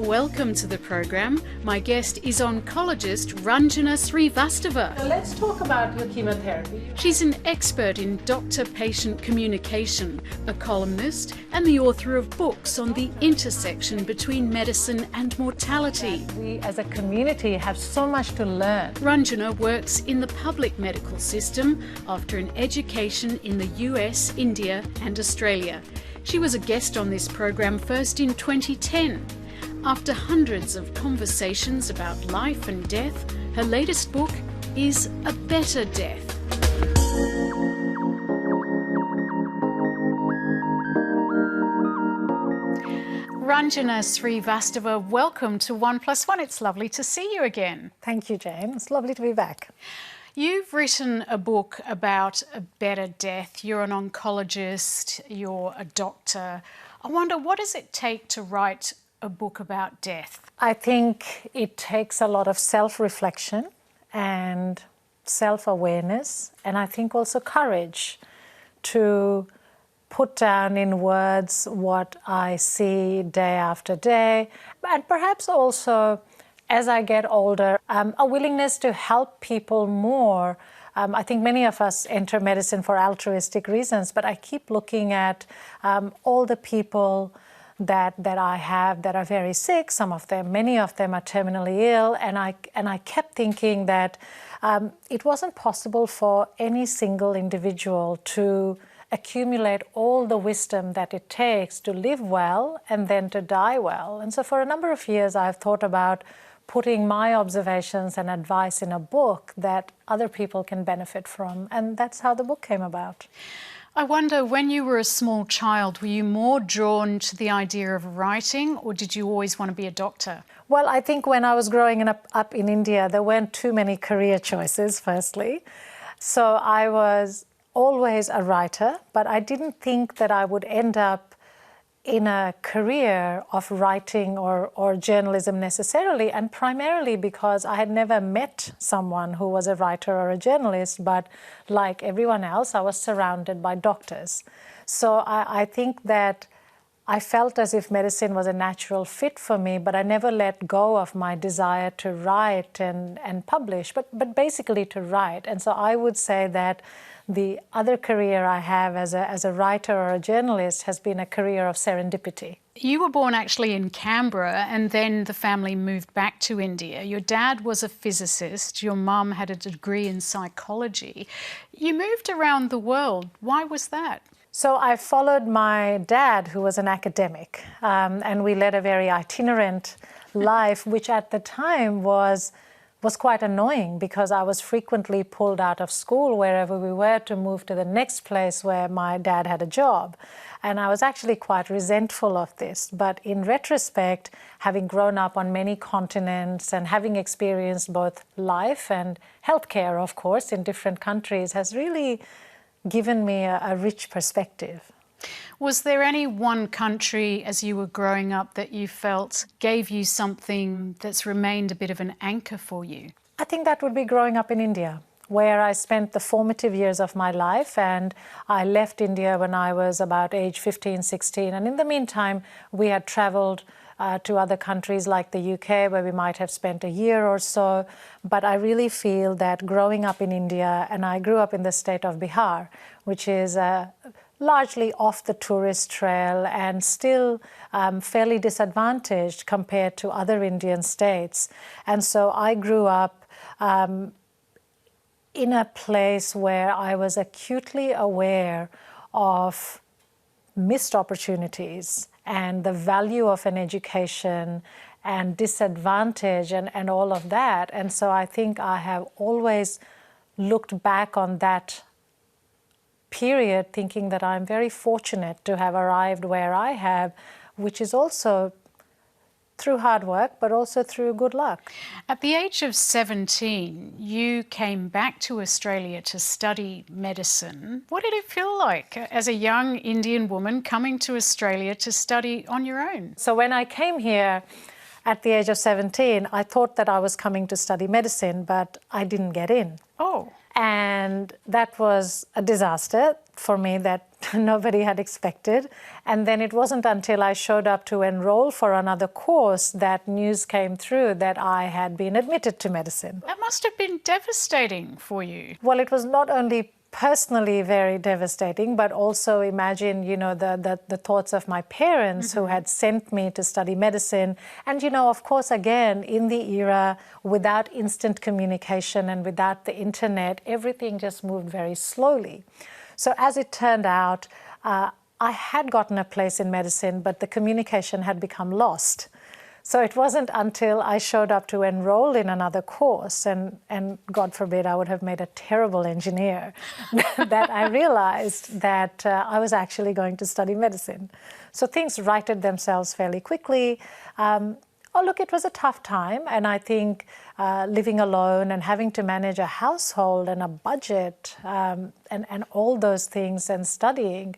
Welcome to the program. My guest is oncologist Ranjana Srivastava. Now let's talk about your chemotherapy. She's an expert in doctor-patient communication, a columnist, and the author of books on the intersection between medicine and mortality. We as a community have so much to learn. Ranjana works in the public medical system after an education in the US, India, and Australia. She was a guest on this program first in 2010. After hundreds of conversations about life and death, her latest book is A Better Death. Ranjana Srivastava, welcome to 1+1. It's lovely to see you again. Thank you, Jane. It's lovely to be back. You've written a book about a better death. You're an oncologist, you're a doctor. I wonder, what does it take to write a book about death? I think it takes a lot of self-reflection and self-awareness, and I think also courage to put down in words what I see day after day, and perhaps also, as I get older, a willingness to help people more. I think many of us enter medicine for altruistic reasons, but I keep looking at all the people that I have that are very sick. Many of them are terminally ill, and I kept thinking that it wasn't possible for any single individual to accumulate all the wisdom that it takes to live well and then to die well. And so for a number of years I've thought about putting my observations and advice in a book that other people can benefit from, and that's how the book came about. I wonder, when you were a small child, were you more drawn to the idea of writing, or did you always want to be a doctor? Well, I think when I was growing up in India, there weren't too many career choices, firstly. So I was always a writer, but I didn't think that I would end up in a career of writing or journalism necessarily, and primarily because I had never met someone who was a writer or a journalist, but like everyone else, I was surrounded by doctors. So I think that I felt as if medicine was a natural fit for me, but I never let go of my desire to write and publish, but basically to write. And so I would say that the other career I have as a writer or a journalist has been a career of serendipity. You were born actually in Canberra, and then the family moved back to India. Your dad was a physicist, your mum had a degree in psychology. You moved around the world. Why was that? So I followed my dad, who was an academic, and we led a very itinerant life, which at the time was quite annoying because I was frequently pulled out of school wherever we were to move to the next place where my dad had a job. And I was actually quite resentful of this. But in retrospect, having grown up on many continents and having experienced both life and healthcare, of course, in different countries, has really given me a rich perspective. Was there any one country as you were growing up that you felt gave you something that's remained a bit of an anchor for you? I think that would be growing up in India, where I spent the formative years of my life, and I left India when I was about age 15, 16. And in the meantime, we had traveled to other countries like the UK, where we might have spent a year or so. But I really feel that growing up in India, and I grew up in the state of Bihar, which is largely off the tourist trail and still fairly disadvantaged compared to other Indian states. And so I grew up in a place where I was acutely aware of missed opportunities and the value of an education and disadvantage and all of that. And so I think I have always looked back on that period thinking that I'm very fortunate to have arrived where I have, which is also through hard work, but also through good luck. At the age of 17, you came back to Australia to study medicine. What did it feel like as a young Indian woman coming to Australia to study on your own? So when I came here at the age of 17, I thought that I was coming to study medicine, but I didn't get in. Oh. And that was a disaster. for me that nobody had expected. And then it wasn't until I showed up to enroll for another course that news came through that I had been admitted to medicine. That must have been devastating for you. Well, it was not only personally very devastating, but also imagine, the thoughts of my parents who had sent me to study medicine. And, of course, again, in the era without instant communication and without the internet, everything just moved very slowly. So as it turned out, I had gotten a place in medicine, but the communication had become lost. So it wasn't until I showed up to enroll in another course, and God forbid I would have made a terrible engineer, that I realized that I was actually going to study medicine. So things righted themselves fairly quickly. Look, it was a tough time, and I think living alone and having to manage a household and a budget and all those things and studying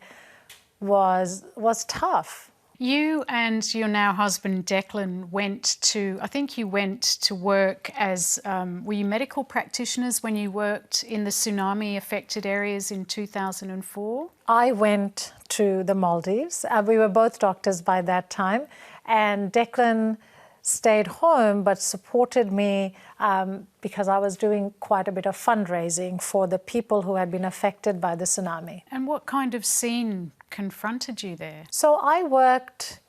was tough. You and your now husband Declan went to work as, were you medical practitioners when you worked in the tsunami affected areas in 2004? I went to the Maldives. We were both doctors by that time, and Declan stayed home but supported me because I was doing quite a bit of fundraising for the people who had been affected by the tsunami. And what kind of scene confronted you there? So I worked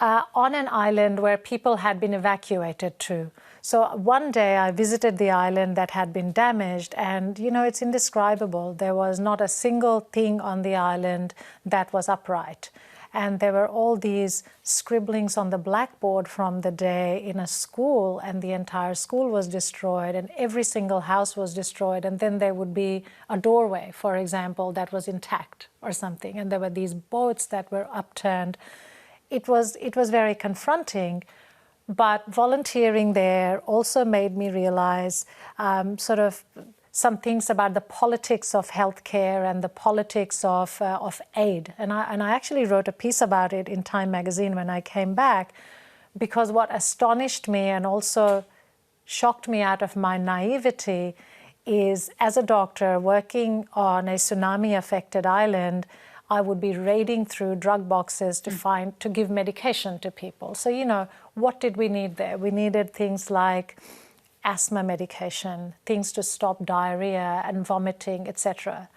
on an island where people had been evacuated to. So one day I visited the island that had been damaged, and it's indescribable. There was not a single thing on the island that was upright. And there were all these scribblings on the blackboard from the day in a school, and the entire school was destroyed, and every single house was destroyed. And then there would be a doorway, for example, that was intact or something. And there were these boats that were upturned. It was very confronting. But volunteering there also made me realize some things about the politics of healthcare and the politics of aid. And I actually wrote a piece about it in Time magazine when I came back, because what astonished me and also shocked me out of my naivety is, as a doctor working on a tsunami-affected island, I would be raiding through drug boxes to give medication to people. So, what did we need there? We needed things like asthma medication, things to stop diarrhea and vomiting, etc.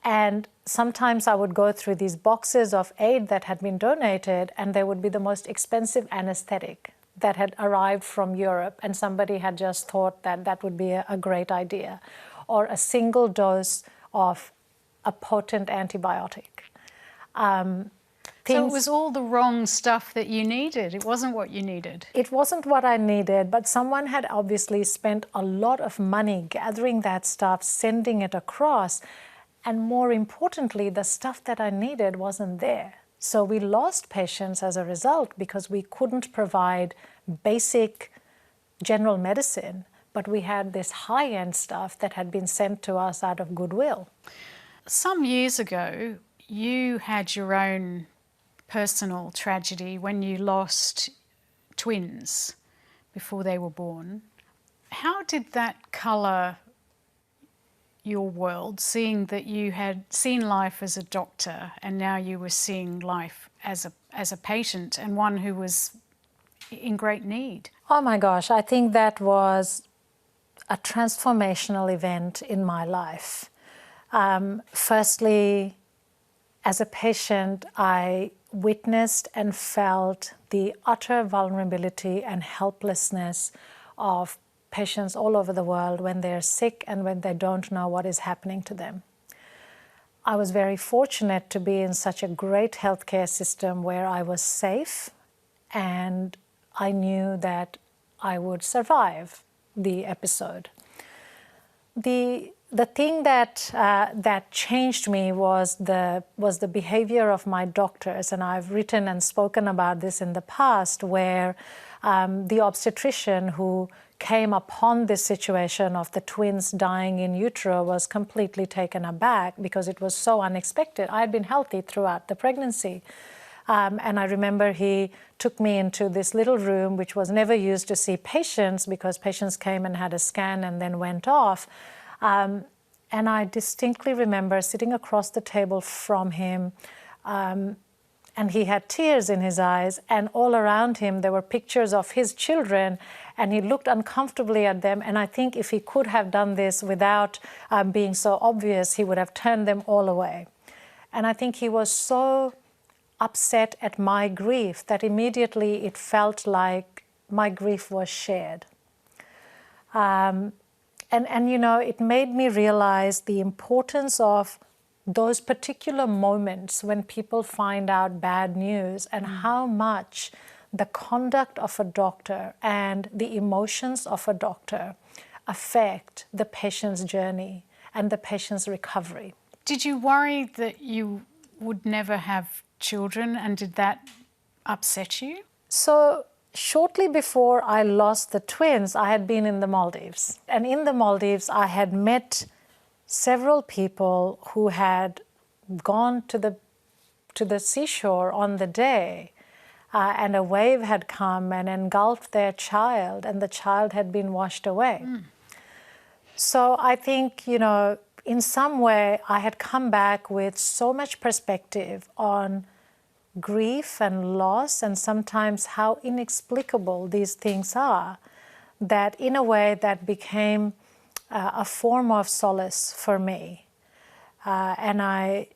And sometimes I would go through these boxes of aid that had been donated, and there would be the most expensive anesthetic that had arrived from Europe, and somebody had just thought that would be a great idea, or a single dose of a potent antibiotic. So it was all the wrong stuff that you needed. It wasn't what you needed. It wasn't what I needed, but someone had obviously spent a lot of money gathering that stuff, sending it across, and more importantly, the stuff that I needed wasn't there. So we lost patients as a result because we couldn't provide basic general medicine, but we had this high-end stuff that had been sent to us out of goodwill. Some years ago, you had your own personal tragedy when you lost twins before they were born. How did that colour your world, seeing that you had seen life as a doctor and now you were seeing life as a patient and one who was in great need? Oh my gosh, I think that was a transformational event in my life. Firstly, as a patient, I witnessed and felt the utter vulnerability and helplessness of patients all over the world when they're sick and when they don't know what is happening to them. I was very fortunate to be in such a great healthcare system where I was safe, and I knew that I would survive the episode. The thing that changed me was the behavior of my doctors, and I've written and spoken about this in the past, where the obstetrician who came upon this situation of the twins dying in utero was completely taken aback because it was so unexpected. I had been healthy throughout the pregnancy. And I remember he took me into this little room, which was never used to see patients because patients came and had a scan and then went off. And I distinctly remember sitting across the table from him, and he had tears in his eyes, and all around him there were pictures of his children, and he looked uncomfortably at them. And I think if he could have done this without being so obvious, he would have turned them all away. And I think he was so upset at my grief that immediately it felt like my grief was shared. And you know, it made me realize the importance of those particular moments when people find out bad news, and how much the conduct of a doctor and the emotions of a doctor affect the patient's journey and the patient's recovery. Did you worry that you would never have children, and did that upset you? So shortly before I lost the twins, I had been in the Maldives. And in the Maldives, I had met several people who had gone to the seashore on the day, and a wave had come and engulfed their child, and the child had been washed away. So I think, you know, in some way I had come back with so much perspective on grief and loss, and sometimes how inexplicable these things are, that in a way that became a form of solace for me. And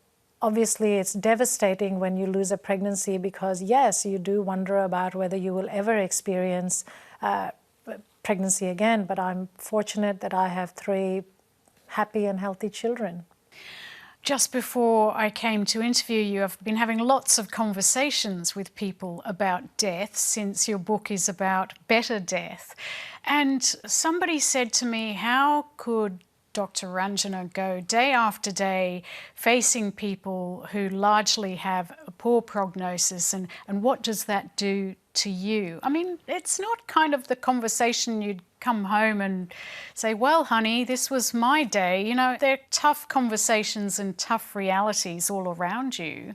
obviously it's devastating when you lose a pregnancy, because yes, you do wonder about whether you will ever experience pregnancy again, but I'm fortunate that I have 3 happy and healthy children. Just before I came to interview you, I've been having lots of conversations with people about death, since your book is about better death. And somebody said to me, how could Dr. Ranjana go day after day facing people who largely have a poor prognosis, and what does that do to you? I mean, it's not kind of the conversation you'd come home and say, well, honey, this was my day. You know, there are tough conversations and tough realities all around you.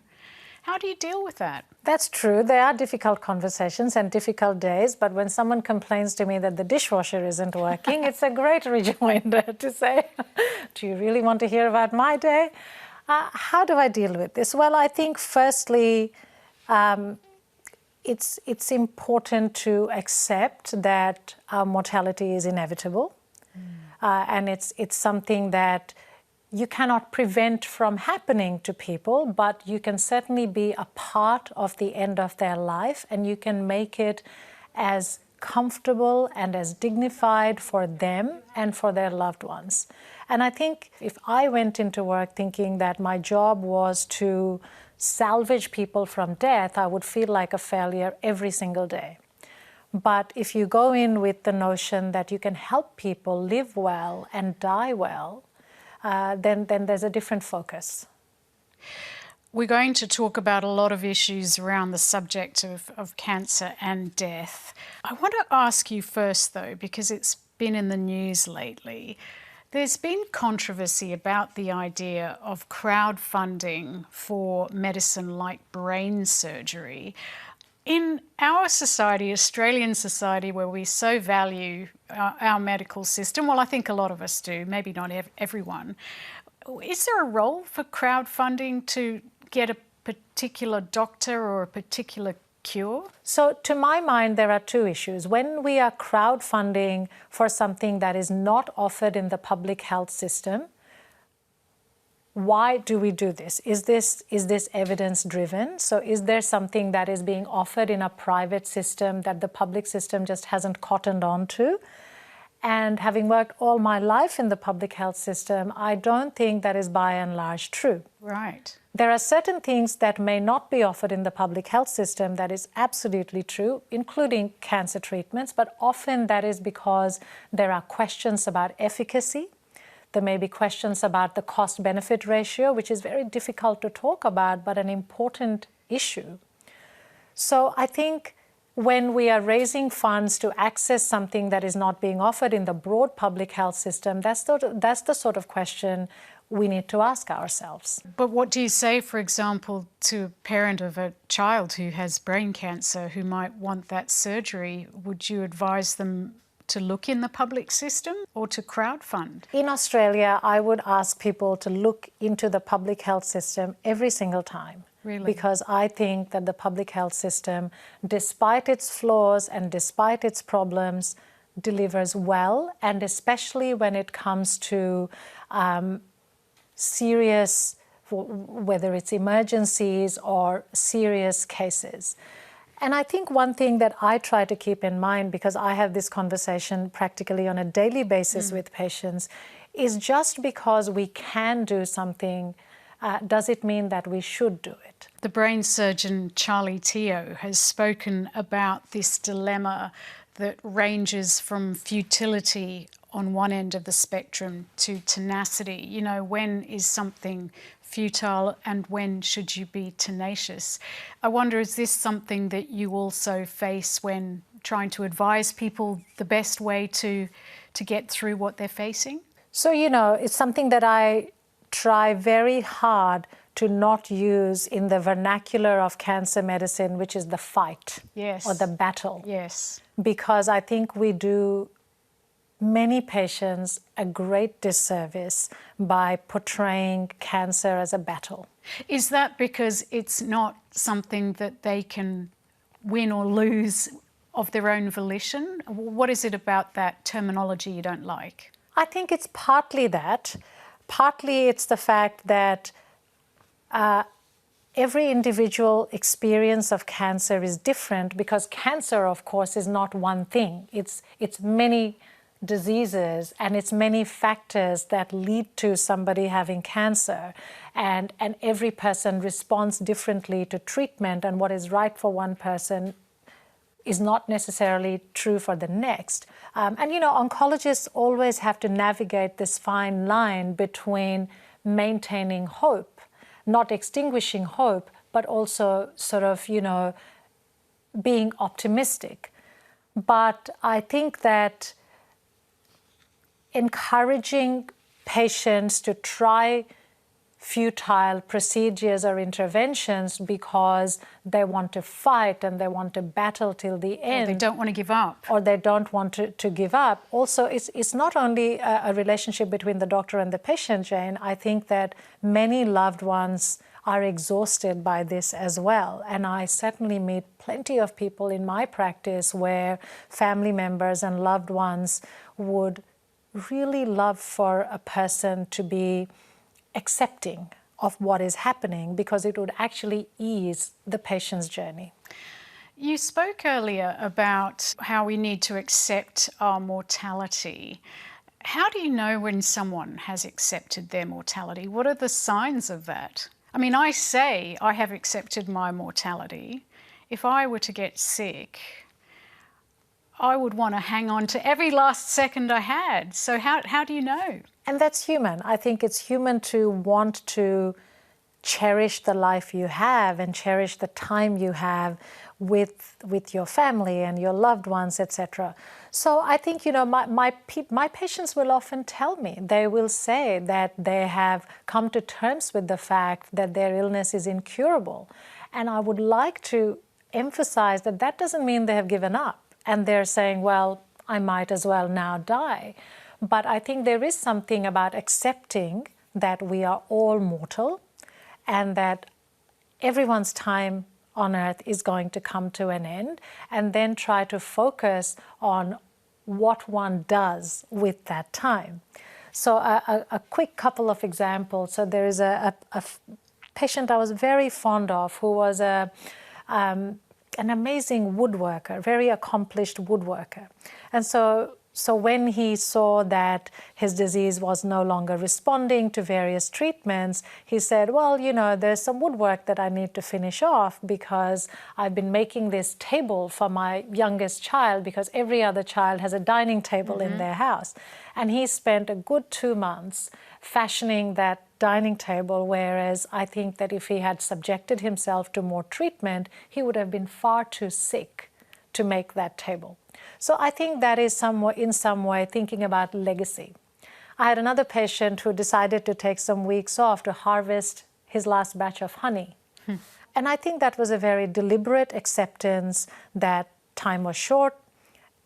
How do you deal with that? That's true. There are difficult conversations and difficult days, but when someone complains to me that the dishwasher isn't working, it's a great rejoinder to say, do you really want to hear about my day? How do I deal with this? Well, I think firstly, it's important to accept that our mortality is inevitable, and it's something that you cannot prevent from happening to people, but you can certainly be a part of the end of their life, and you can make it as comfortable and as dignified for them and for their loved ones. And I think if I went into work thinking that my job was to salvage people from death, I would feel like a failure every single day. But if you go in with the notion that you can help people live well and die well, then there's a different focus. We're going to talk about a lot of issues around the subject of cancer and death. I want to ask you first, though, because it's been in the news lately, there's been controversy about the idea of crowdfunding for medicine like brain surgery. In our society, Australian society, where we so value our medical system, well, I think a lot of us do, maybe not everyone, is there a role for crowdfunding to get a particular doctor or a particular cure? So to my mind, there are 2 issues. When we are crowdfunding for something that is not offered in the public health system, why do we do this? Is this evidence driven? So is there something that is being offered in a private system that the public system just hasn't cottoned on to? And having worked all my life in the public health system, I don't think that is by and large true. Right. There are certain things that may not be offered in the public health system that is absolutely true, including cancer treatments, but often that is because there are questions about efficacy. There may be questions about the cost-benefit ratio, which is very difficult to talk about, but an important issue. So I think when we are raising funds to access something that is not being offered in the broad public health system, that's the sort of question we need to ask ourselves. But what do you say, for example, to a parent of a child who has brain cancer who might want that surgery? Would you advise them to look in the public system or to crowdfund? In Australia, I would ask people to look into the public health system every single time. Really? Because I think that the public health system, despite its flaws and despite its problems, delivers well, and especially when it comes to serious, whether it's emergencies or serious cases. And I think one thing that I try to keep in mind, because I have this conversation practically on a daily basis with patients, is just because we can do something, does it mean that we should do it? The brain surgeon Charlie Teo has spoken about this dilemma that ranges from futility on one end of the spectrum to tenacity. You know, when is something futile and when should you be tenacious? I wonder, is this something that you also face when trying to advise people the best way to get through what they're facing? So, you know, it's something that I try very hard to not use in the vernacular of cancer medicine, which is the fight. Yes. Or the battle. Yes. Because I think we do many patients a great disservice by portraying cancer as a battle. Is that because it's not something that they can win or lose of their own volition? What is it about that terminology you don't like? I think it's partly that. Partly it's the fact that every individual experience of cancer is different, because cancer, of course, is not one thing. It's many diseases and it's many factors that lead to somebody having cancer, and every person responds differently to treatment, and what is right for one person is not necessarily true for the next. And you know, oncologists always have to navigate this fine line between maintaining hope, not extinguishing hope, but also sort of, you know, being optimistic. But I think that encouraging patients to try futile procedures or interventions because they want to fight and they want to battle till the end. Or they don't want to give up. Or they don't want to give up. Also, it's not only a relationship between the doctor and the patient, Jane. I think that many loved ones are exhausted by this as well. And I certainly meet plenty of people in my practice where family members and loved ones would really love for a person to be accepting of what is happening, because it would actually ease the patient's journey. You spoke earlier about how we need to accept our mortality. How do you know when someone has accepted their mortality? What are the signs of that? I mean, I say I have accepted my mortality. If I were to get sick, I would want to hang on to every last second I had. So how do you know? And that's human. I think it's human to want to cherish the life you have and cherish the time you have with your family and your loved ones, etc. So I think, you know, my patients will often tell me, they will say that they have come to terms with the fact that their illness is incurable. And I would like to emphasize that that doesn't mean they have given up. And they're saying, well, I might as well now die. But I think there is something about accepting that we are all mortal and that everyone's time on earth is going to come to an end, and then try to focus on what one does with that time. So a quick couple of examples. So there is a patient I was very fond of who was an amazing woodworker, very accomplished woodworker. And so when he saw that his disease was no longer responding to various treatments, he said, well, you know, there's some woodwork that I need to finish off because I've been making this table for my youngest child, because every other child has a dining table in their house. And he spent a good 2 months fashioning that dining table, whereas I think that if he had subjected himself to more treatment, he would have been far too sick to make that table. So I think that is in some way thinking about legacy. I had another patient who decided to take some weeks off to harvest his last batch of honey. And I think that was a very deliberate acceptance that time was short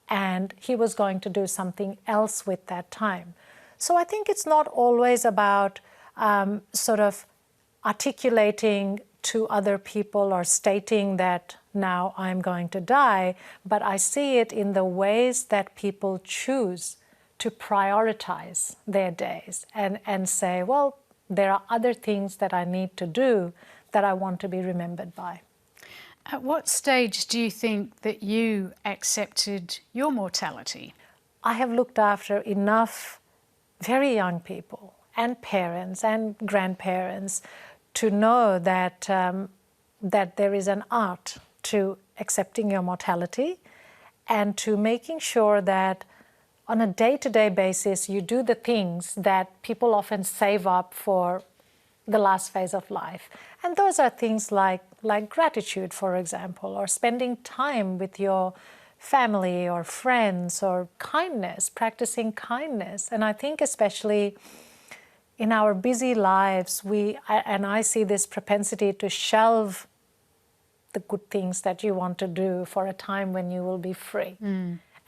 and he was going to do something else with that time. So I think it's not always about sort of articulating to other people or stating that now I'm going to die, but I see it in the ways that people choose to prioritize their days and say, well, there are other things that I need to do that I want to be remembered by. At what stage do you think that you accepted your mortality? I have looked after enough very young people and parents and grandparents to know that, that there is an art to accepting your mortality and to making sure that on a day-to-day basis you do the things that people often save up for the last phase of life. And those are things like gratitude, for example, or spending time with your family or friends, or kindness, practicing kindness. And I think especially in our busy lives, I see this propensity to shelve the good things that you want to do for a time when you will be free.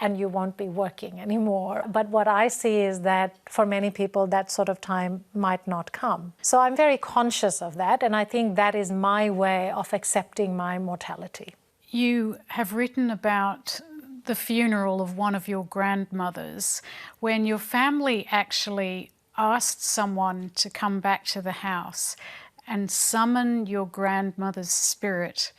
And you won't be working anymore. But what I see is that for many people, that sort of time might not come. So I'm very conscious of that, and I think that is my way of accepting my mortality. You have written about the funeral of one of your grandmothers when your family actually asked someone to come back to the house and summon your grandmother's spirit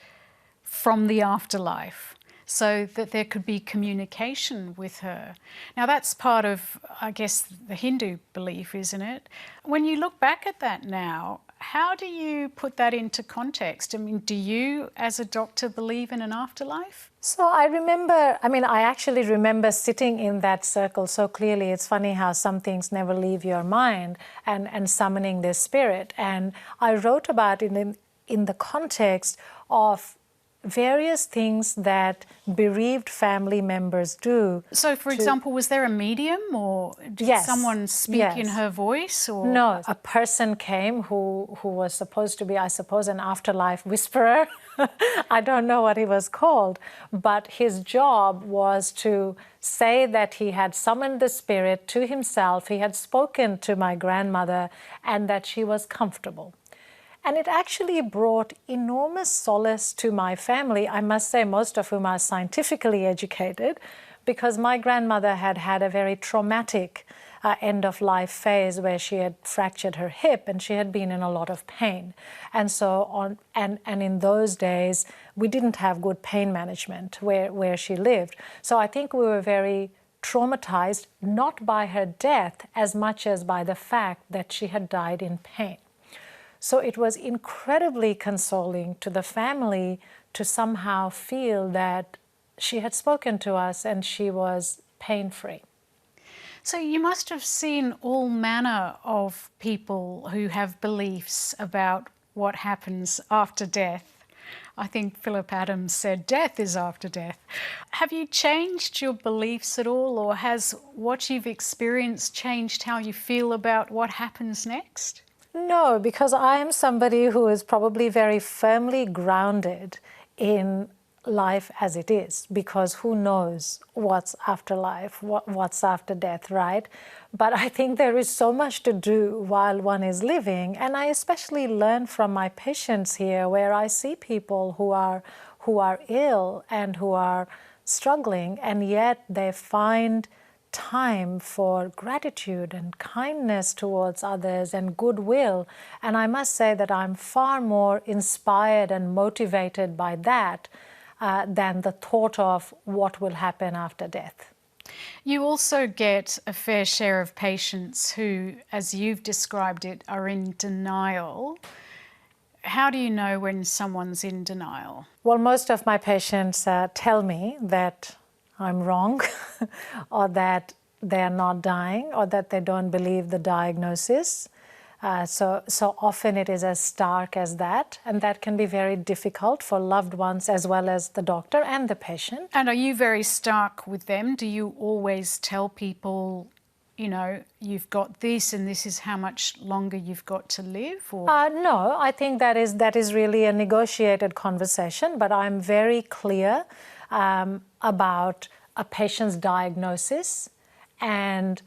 from the afterlife, so that there could be communication with her. Now that's part of, I guess, the Hindu belief, isn't it? When you look back at that now, how do you put that into context? I mean, do you, as a doctor, believe in an afterlife? So I actually remember sitting in that circle so clearly. It's funny how some things never leave your mind, and summoning this spirit. And I wrote about it in the context of various things that bereaved family members do. So, for example, was there a medium, or did someone speak in her voice? Or? No, a person came who was supposed to be, I suppose, an afterlife whisperer. I don't know what he was called, but his job was to say that he had summoned the spirit to himself, he had spoken to my grandmother, and that she was comfortable. And it actually brought enormous solace to my family, I must say, most of whom are scientifically educated, because my grandmother had had a very traumatic end-of-life phase where she had fractured her hip and she had been in a lot of pain. And so in those days, we didn't have good pain management where she lived. So I think we were very traumatized, not by her death as much as by the fact that she had died in pain. So it was incredibly consoling to the family to somehow feel that she had spoken to us and she was pain-free. So you must have seen all manner of people who have beliefs about what happens after death. I think Philip Adams said death is after death. Have you changed your beliefs at all, or has what you've experienced changed how you feel about what happens next? No, because I am somebody who is probably very firmly grounded in life as it is, because who knows what's after life, what's after death, right? But I think there is so much to do while one is living, and I especially learn from my patients here, where I see people who are ill and who are struggling, and yet they find time for gratitude and kindness towards others and goodwill. And I must say that I'm far more inspired and motivated by that than the thought of what will happen after death. You also get a fair share of patients who, as you've described it, are in denial. How do you know when someone's in denial? Well, most of my patients tell me that I'm wrong or that they're not dying, or that they don't believe the diagnosis. So often it is as stark as that, and that can be very difficult for loved ones as well as the doctor and the patient. And are you very stark with them? Do you always tell people, you know, you've got this and this is how much longer you've got to live? Or? No, I think that is really a negotiated conversation, but I'm very clear about a patient's diagnosis and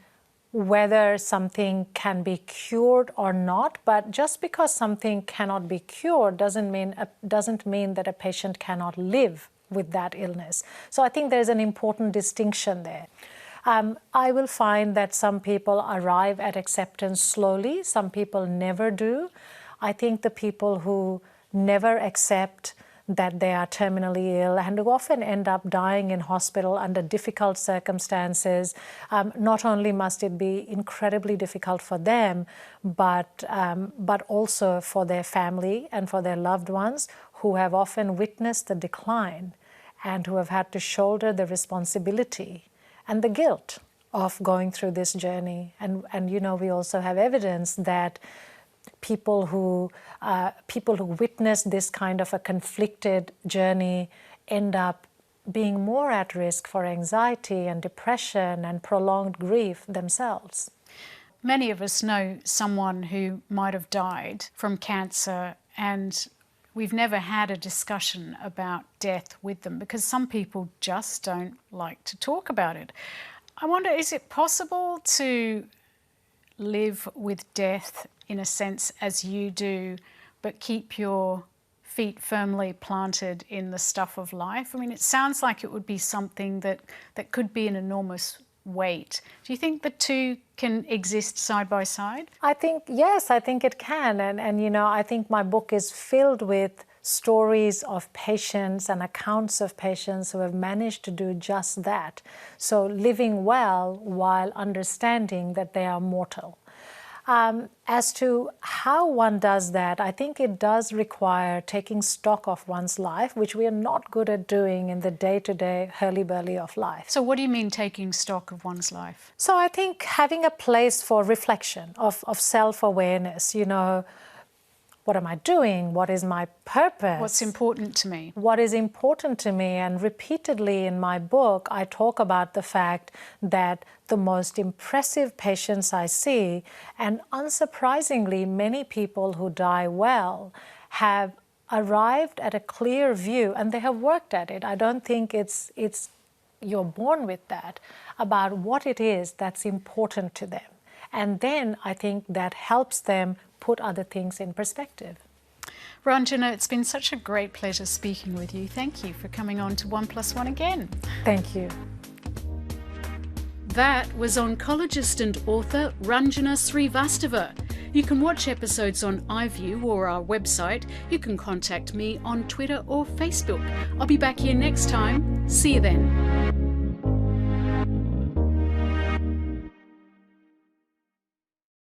whether something can be cured or not. But just because something cannot be cured doesn't mean that a patient cannot live with that illness. So I think there's an important distinction there. I will find that some people arrive at acceptance slowly, some people never do. I think the people who never accept that they are terminally ill and who often end up dying in hospital under difficult circumstances, not only must it be incredibly difficult for them, but also for their family and for their loved ones who have often witnessed the decline and who have had to shoulder the responsibility and the guilt of going through this journey. And we also have evidence that people who witness this kind of a conflicted journey end up being more at risk for anxiety and depression and prolonged grief themselves. Many of us know someone who might have died from cancer, and we've never had a discussion about death with them because some people just don't like to talk about it. I wonder, is it possible to live with death in a sense as you do, but keep your feet firmly planted in the stuff of life? I mean, it sounds like it would be something that could be an enormous weight. Do you think the two can exist side by side? I think, yes, I think it can. And I think my book is filled with stories of patients and accounts of patients who have managed to do just that. So living well while understanding that they are mortal. As to how one does that, I think it does require taking stock of one's life, which we are not good at doing in the day-to-day hurly-burly of life. So what do you mean taking stock of one's life? So I think having a place for reflection, of self-awareness, what am I doing? What is my purpose? What's important to me? What is important to me? And repeatedly in my book, I talk about the fact that the most impressive patients I see, and unsurprisingly, many people who die well, have arrived at a clear view, and they have worked at it. I don't think it's you're born with that, about what it is that's important to them. And then I think that helps them put other things in perspective. Ranjana, it's been such a great pleasure speaking with you. Thank you for coming on to 1+1 again. Thank you. That was oncologist and author Ranjana Srivastava. You can watch episodes on iView or our website. You can contact me on Twitter or Facebook. I'll be back here next time. See you then.